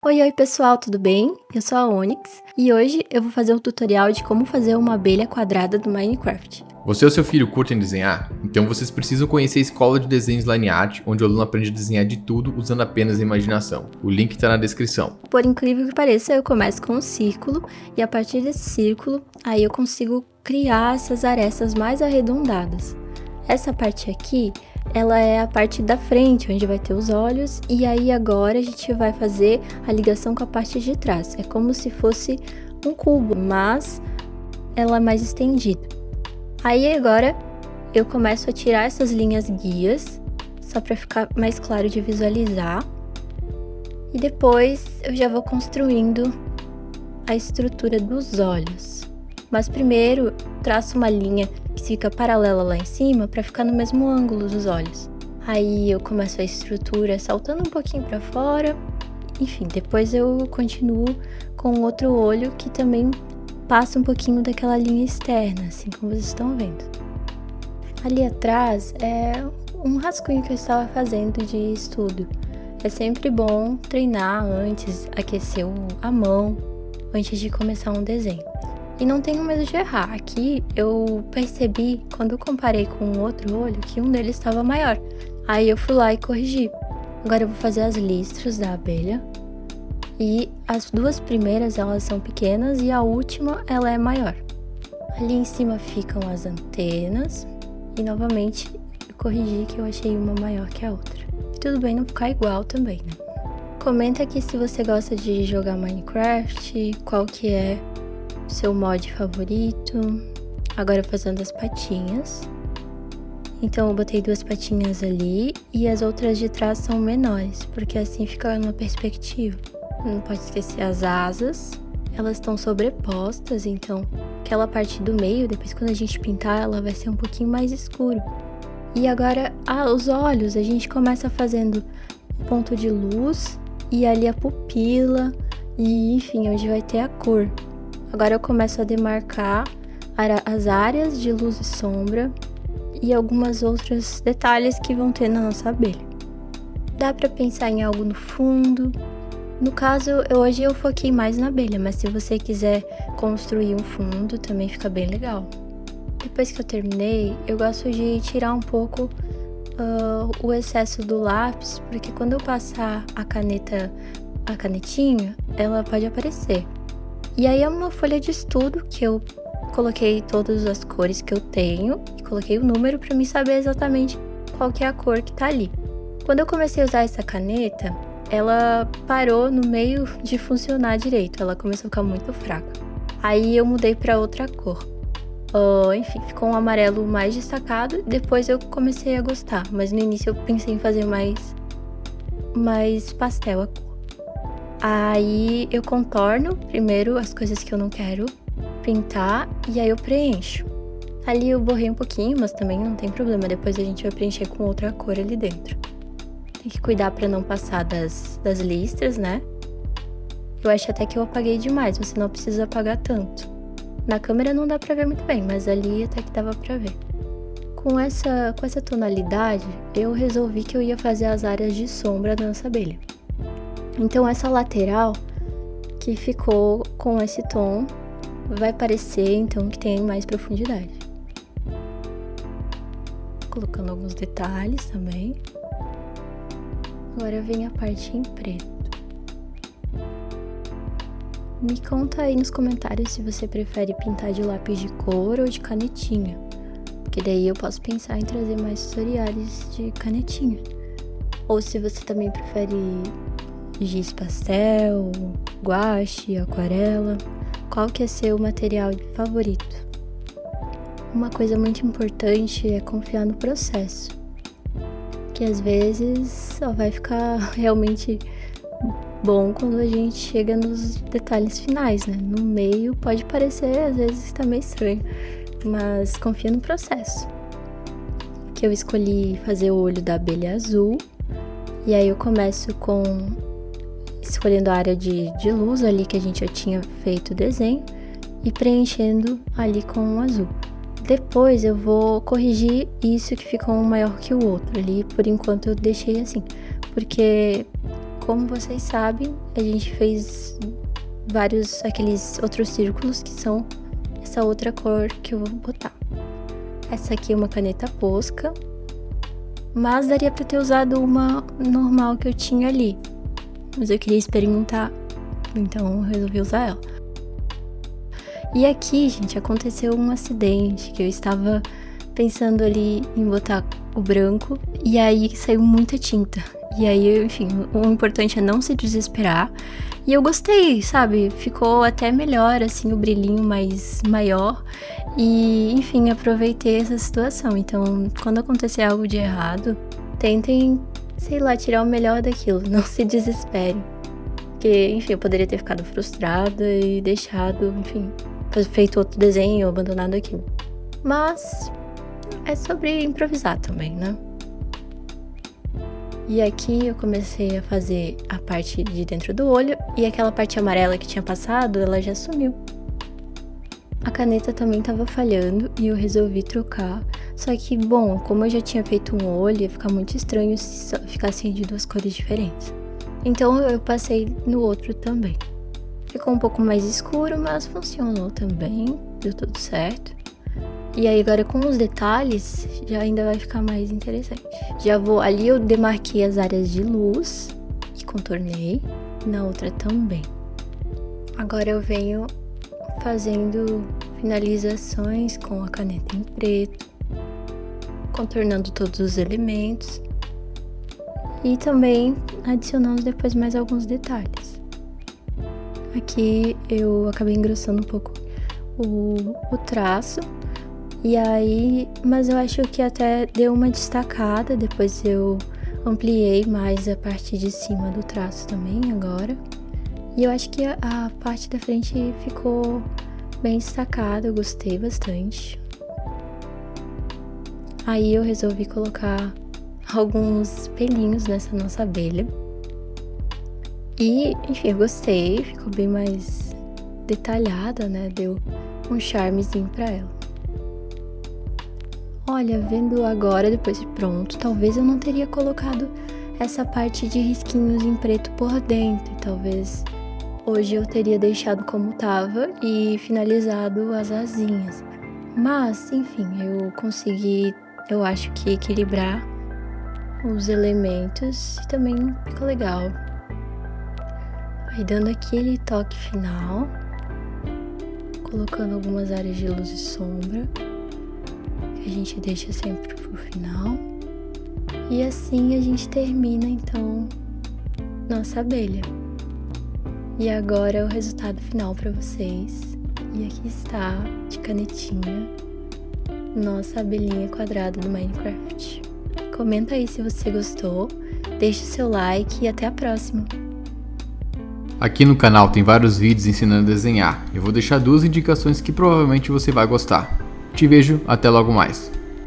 Oi pessoal, tudo bem? Eu sou a Onyx e hoje eu vou fazer um tutorial de como fazer uma abelha quadrada do Minecraft. Você ou seu filho curtem desenhar? Então vocês precisam conhecer a escola de desenhos Line Art, onde o aluno aprende a desenhar de tudo usando apenas a imaginação. O link está na descrição. Por incrível que pareça, eu começo com um círculo e a partir desse círculo, aí eu consigo criar essas arestas mais arredondadas. Essa parte aqui, ela é a parte da frente, onde vai ter os olhos, e aí agora a gente vai fazer a ligação com a parte de trás. É como se fosse um cubo, mas ela é mais estendida. Aí agora eu começo a tirar essas linhas guias, só para ficar mais claro de visualizar. E depois eu já vou construindo a estrutura dos olhos. Mas primeiro traço uma linha que fica paralela lá em cima para ficar no mesmo ângulo dos olhos. Aí eu começo a estrutura saltando um pouquinho para fora. Enfim, depois eu continuo com outro olho que também passa um pouquinho daquela linha externa, assim como vocês estão vendo. Ali atrás é um rascunho que eu estava fazendo de estudo. É sempre bom treinar antes, aquecer a mão, antes de começar um desenho. E não tenho medo de errar. Aqui eu percebi, quando eu comparei com o outro olho, que um deles estava maior. Aí eu fui lá e corrigi. Agora eu vou fazer as listras da abelha. E as duas primeiras, elas são pequenas e a última, ela é maior. Ali em cima ficam as antenas. E novamente eu corrigi que eu achei uma maior que a outra. E tudo bem não ficar igual também, né? Comenta aqui se você gosta de jogar Minecraft, qual que é seu mod favorito. Agora fazendo as patinhas. Então eu botei duas patinhas ali e as outras de trás são menores, porque assim fica numa perspectiva. Não pode esquecer as asas, elas estão sobrepostas, então aquela parte do meio, depois quando a gente pintar, ela vai ser um pouquinho mais escuro. E agora os olhos, a gente começa fazendo ponto de luz e ali a pupila e enfim, onde vai ter a cor. Agora eu começo a demarcar as áreas de luz e sombra e algumas outros detalhes que vão ter na nossa abelha. Dá pra pensar em algo no fundo. No caso, hoje eu foquei mais na abelha, mas se você quiser construir um fundo, também fica bem legal. Depois que eu terminei, eu gosto de tirar um pouco o excesso do lápis, porque quando eu passar a canetinha, ela pode aparecer. E aí é uma folha de estudo que eu coloquei todas as cores que eu tenho e coloquei o número para mim saber exatamente qual que é a cor que tá ali. Quando eu comecei a usar essa caneta, ela parou no meio de funcionar direito, ela começou a ficar muito fraca. Aí eu mudei para outra cor. Enfim, ficou um amarelo mais destacado, depois eu comecei a gostar, mas no início eu pensei em fazer mais pastel a cor. Aí eu contorno primeiro as coisas que eu não quero pintar e aí eu preencho. Ali eu borrei um pouquinho, mas também não tem problema, depois a gente vai preencher com outra cor ali dentro. Tem que cuidar pra não passar das listras, né? Eu acho até que eu apaguei demais, você não precisa apagar tanto. Na câmera não dá pra ver muito bem, mas ali até que dava pra ver. Com essa tonalidade, eu resolvi que eu ia fazer as áreas de sombra da nossa abelha. Então essa lateral que ficou com esse tom vai parecer então que tem mais profundidade. Colocando alguns detalhes também. Agora vem a parte em preto. Me conta aí nos comentários se você prefere pintar de lápis de cor ou de canetinha, porque daí eu posso pensar em trazer mais tutoriais de canetinha. Ou se você também prefere giz pastel, guache, aquarela, qual que é seu material favorito? Uma coisa muito importante é confiar no processo, que às vezes só vai ficar realmente bom quando a gente chega nos detalhes finais, né? No meio pode parecer, às vezes está meio estranho, mas confia no processo. Que eu escolhi fazer o olho da abelha azul, e aí eu começo escolhendo a área de luz ali que a gente já tinha feito o desenho e preenchendo ali com o azul. Depois eu vou corrigir isso que ficou um maior que o outro ali, por enquanto eu deixei assim, porque como vocês sabem, a gente fez aqueles outros círculos que são essa outra cor que eu vou botar. Essa aqui é uma caneta Posca, mas daria pra ter usado uma normal que eu tinha ali. Mas eu queria experimentar, então eu resolvi usar ela. E aqui, gente, aconteceu um acidente, que eu estava pensando ali em botar o branco, e aí saiu muita tinta. E aí, enfim, o importante é não se desesperar. E eu gostei, sabe? Ficou até melhor, assim, o brilhinho mais maior. E, enfim, aproveitei essa situação. Então, quando acontecer algo de errado, tentem, sei lá, tirar o melhor daquilo. Não se desesperem. Porque, enfim, eu poderia ter ficado frustrada e deixado, enfim, feito outro desenho ou abandonado aquilo. Mas é sobre improvisar também, né? E aqui eu comecei a fazer a parte de dentro do olho e aquela parte amarela que tinha passado, ela já sumiu. A caneta também tava falhando e eu resolvi trocar. Só que, bom, como eu já tinha feito um olho, ia ficar muito estranho se ficassem de duas cores diferentes. Então eu passei no outro também. Ficou um pouco mais escuro, mas funcionou também, deu tudo certo. E aí agora com os detalhes, já ainda vai ficar mais interessante. Ali eu demarquei as áreas de luz e contornei, na outra também. Agora eu venho fazendo finalizações com a caneta em preto, contornando todos os elementos e também adicionando depois mais alguns detalhes. Aqui eu acabei engrossando um pouco o traço. E aí, mas eu acho que até deu uma destacada, depois eu ampliei mais a parte de cima do traço também agora. E eu acho que a parte da frente ficou bem destacada, eu gostei bastante. Aí eu resolvi colocar alguns pelinhos nessa nossa abelha. E, enfim, eu gostei, ficou bem mais detalhada, né? Deu um charmezinho pra ela. Olha, vendo agora, depois de pronto, talvez eu não teria colocado essa parte de risquinhos em preto por dentro. Talvez hoje eu teria deixado como tava e finalizado as asinhas. Mas, enfim, eu consegui, eu acho que equilibrar os elementos e também ficou legal. Aí dando aquele toque final, colocando algumas áreas de luz e sombra, que a gente deixa sempre pro final. E assim a gente termina então nossa abelha. E agora o resultado final para vocês. E aqui está, de canetinha, nossa abelhinha quadrada do Minecraft. Comenta aí se você gostou, deixe seu like e até a próxima. Aqui no canal tem vários vídeos ensinando a desenhar. Eu vou deixar 2 indicações que provavelmente você vai gostar. Te vejo, até logo mais.